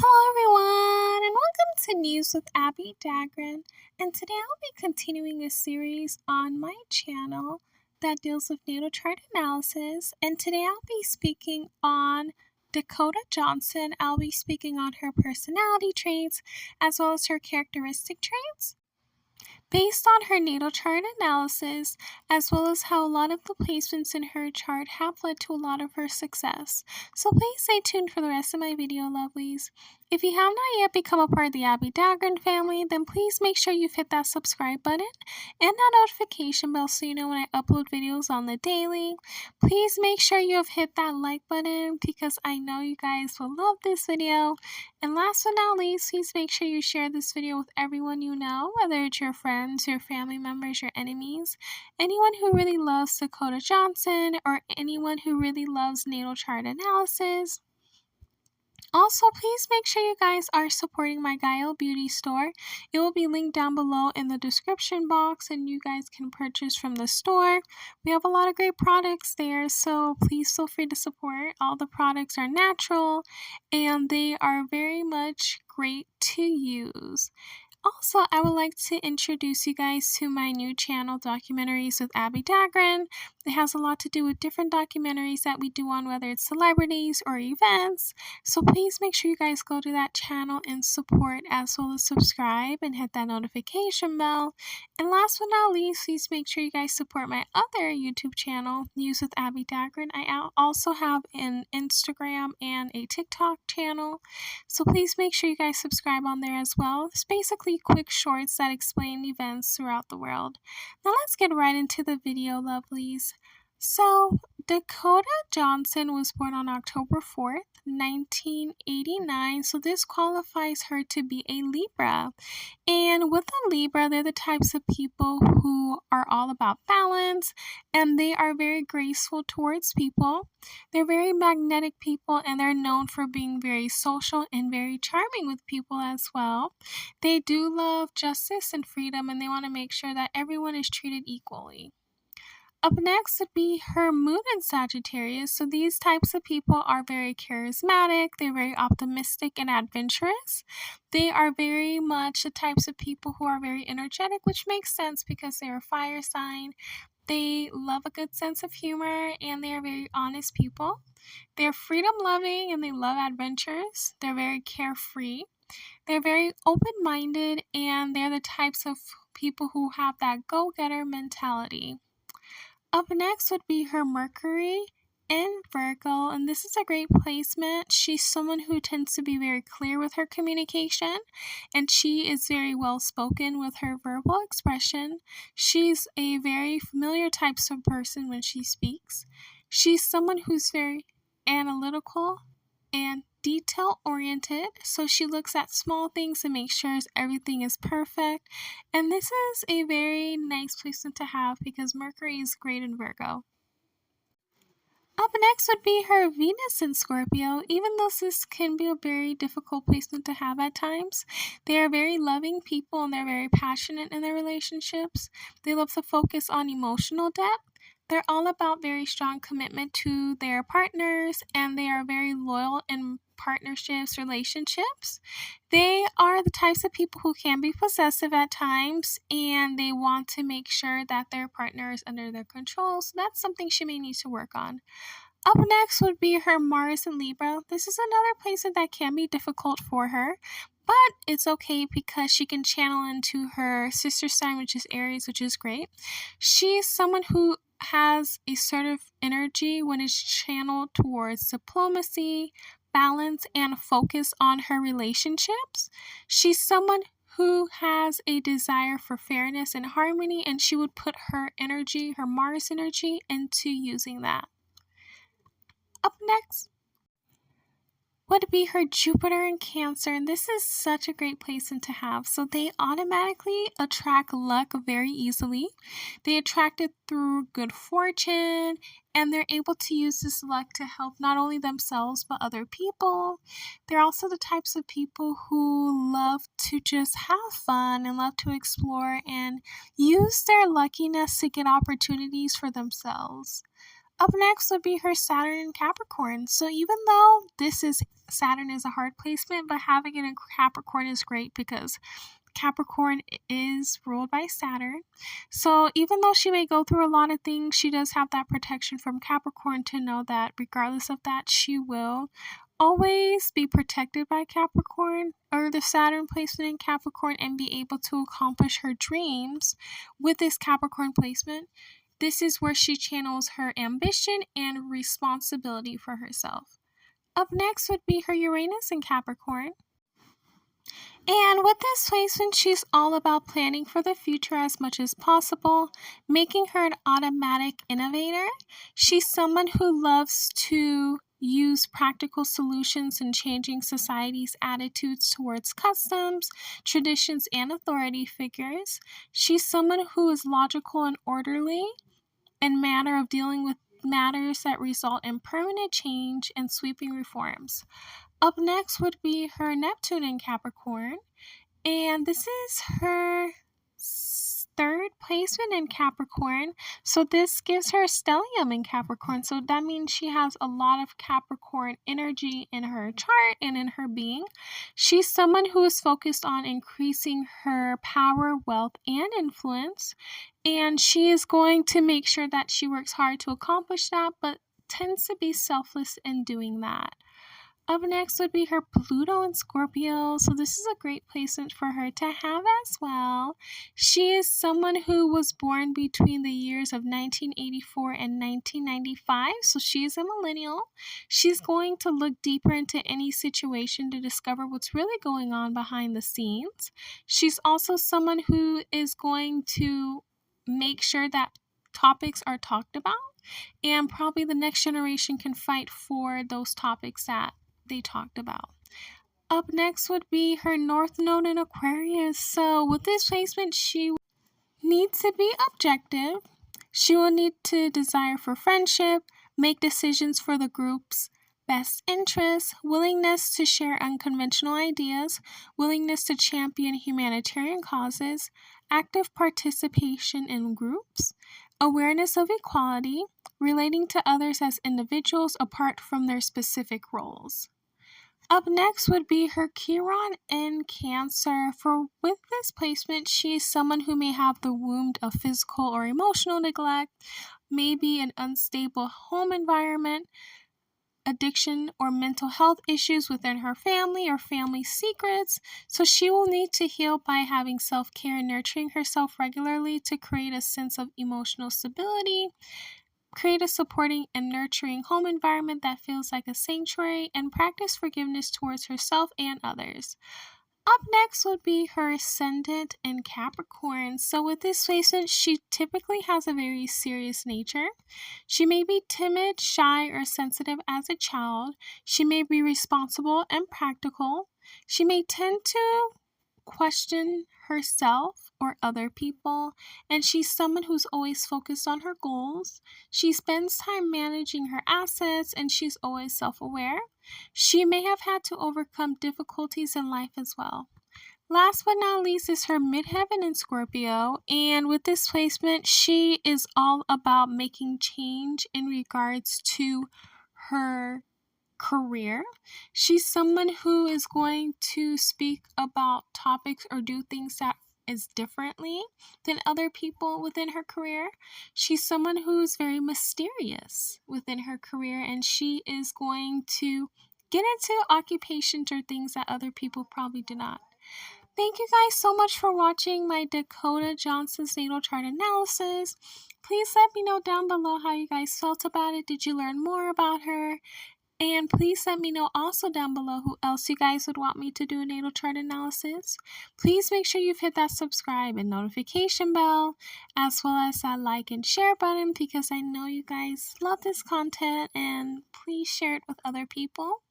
Hello, everyone, and welcome to News with Abbie Dagrin. And today I'll be continuing a series on my channel that deals with natal chart analysis. And today I'll be speaking on Dakota Johnson. I'll be speaking on her personality traits as well as her characteristic traits. Based on her natal chart analysis, as well as how a lot of the placements in her chart have led to a lot of her success. So please stay tuned for the rest of my video, lovelies. If you have not yet become a part of the Abbie Dagrin family, then please make sure you've hit that subscribe button and that notification bell so you know when I upload videos on the daily. Please make sure you have hit that like button because I know you guys will love this video. And last but not least, please make sure you share this video with everyone you know, whether it's your friends, your family members, your enemies, anyone who really loves Dakota Johnson, or anyone who really loves natal chart analysis. Also, please make sure you guys are supporting my Gaio Beauty store. It will be linked down below in the description box and you guys can purchase from the store. We have a lot of great products there, so please feel free to support. All the products are natural and they are very much great to use. Also, I would like to introduce you guys to my new channel, Documentaries with Abbie Dagrin. It has a lot to do with different documentaries that we do on whether it's celebrities or events. So please make sure you guys go to that channel and support as well as subscribe and hit that notification bell. And last but not least, please make sure you guys support my other YouTube channel, News with Abbie Dagrin. I also have an Instagram and a TikTok channel. So please make sure you guys subscribe on there as well. It's basically quick shorts that explain events throughout the world. Now let's get right into the video, lovelies. So, Dakota Johnson was born on October 4th, 1989, so this qualifies her to be a Libra. And with a Libra, they're the types of people who are all about balance, and they are very graceful towards people. They're very magnetic people, and they're known for being very social and very charming with people as well. They do love justice and freedom, and they want to make sure that everyone is treated equally. Up next would be her moon in Sagittarius. So these types of people are very charismatic, they're very optimistic and adventurous. They are very much the types of people who are very energetic, which makes sense because they're a fire sign. They love a good sense of humor and they are very honest people. They're freedom loving and they love adventures. They're very carefree. They're very open-minded and they're the types of people who have that go-getter mentality. Up next would be her Mercury in Virgo, and this is a great placement. She's someone who tends to be very clear with her communication, and she is very well spoken with her verbal expression. She's a very familiar type of person when she speaks. She's someone who's very analytical and detail-oriented, so she looks at small things and makes sure everything is perfect. And this is a very nice placement to have because Mercury is great in Virgo. Up next would be her Venus in Scorpio. Even though this can be a very difficult placement to have at times, they are very loving people and they're very passionate in their relationships. They love to focus on emotional depth. They're all about very strong commitment to their partners and they are very loyal in partnerships, relationships. They are the types of people who can be possessive at times and they want to make sure that their partner is under their control. So that's something she may need to work on. Up next would be her Mars in Libra. This is another placement that can be difficult for her, but it's okay because she can channel into her sister sign, which is Aries, which is great. She's someone who has assertive energy when it's channeled towards diplomacy, balance, and focus on her relationships. She's someone who has a desire for fairness and harmony, and she would put her energy, her Mars energy, into using that. Up next would be her Jupiter in Cancer, and this is such a great placement to have. So they automatically attract luck very easily. They attract it through good fortune, and they're able to use this luck to help not only themselves but other people. They're also the types of people who love to just have fun and love to explore and use their luckiness to get opportunities for themselves. Up next would be her Saturn in Capricorn. So even though Saturn is a hard placement, but having it in Capricorn is great because Capricorn is ruled by Saturn. So even though she may go through a lot of things, she does have that protection from Capricorn to know that regardless of that, she will always be protected by Capricorn or the Saturn placement in Capricorn and be able to accomplish her dreams with this Capricorn placement. This is where she channels her ambition and responsibility for herself. Up next would be her Uranus in Capricorn. And with this placement, she's all about planning for the future as much as possible, making her an automatic innovator. She's someone who loves to use practical solutions in changing society's attitudes towards customs, traditions, and authority figures. She's someone who is logical and orderly in manner of dealing with matters that result in permanent change and sweeping reforms. Up next would be her Neptune in Capricorn, and this is her third placement in Capricorn, so this gives her stellium in Capricorn, so that means she has a lot of Capricorn energy in her chart and in her being. She's someone who is focused on increasing her power, wealth, and influence, and she is going to make sure that she works hard to accomplish that, but tends to be selfless in doing that. Up next would be her Pluto in Scorpio, so this is a great placement for her to have as well. She is someone who was born between the years of 1984 and 1995, so she is a millennial. She's going to look deeper into any situation to discover what's really going on behind the scenes. She's also someone who is going to make sure that topics are talked about, and probably the next generation can fight for those topics that they talked about. Up next would be her North Node in Aquarius. So with this placement, she needs to be objective. She will need to desire for friendship, make decisions for the group's best interests, willingness to share unconventional ideas, willingness to champion humanitarian causes, active participation in groups, awareness of equality, relating to others as individuals apart from their specific roles. Up next would be her Chiron in Cancer. For with this placement, she is someone who may have the wound of physical or emotional neglect, maybe an unstable home environment, addiction or mental health issues within her family or family secrets. So she will need to heal by having self-care and nurturing herself regularly to create a sense of emotional stability, create a supporting and nurturing home environment that feels like a sanctuary, and practice forgiveness towards herself and others. Up next would be her Ascendant in Capricorn. So with this placement, she typically has a very serious nature. She may be timid, shy, or sensitive as a child. She may be responsible and practical. She may tend to question herself or other people, and she's someone who's always focused on her goals. She spends time managing her assets, and she's always self-aware. She may have had to overcome difficulties in life as well. Last but not least is her midheaven in Scorpio, and with this placement, she is all about making change in regards to her career. She's someone who is going to speak about topics or do things that is differently than other people within her career. She's someone who's very mysterious within her career, and she is going to get into occupations or things that other people probably do not. Thank you guys so much for watching my Dakota Johnson's natal chart analysis. Please let me know down below how you guys felt about it. Did you learn more about her? And please let me know also down below who else you guys would want me to do a natal chart analysis. Please make sure you've hit that subscribe and notification bell, as well as that like and share button, because I know you guys love this content, and please share it with other people.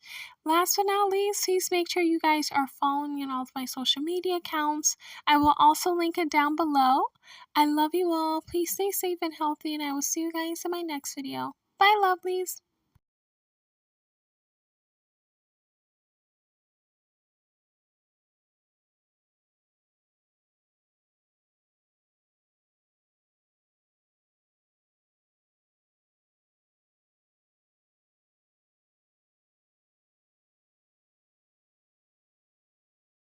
Last but not least, please make sure you guys are following me on all of my social media accounts. I will also link it down below. I love you all. Please stay safe and healthy, and I will see you guys in my next video. Bye, lovelies.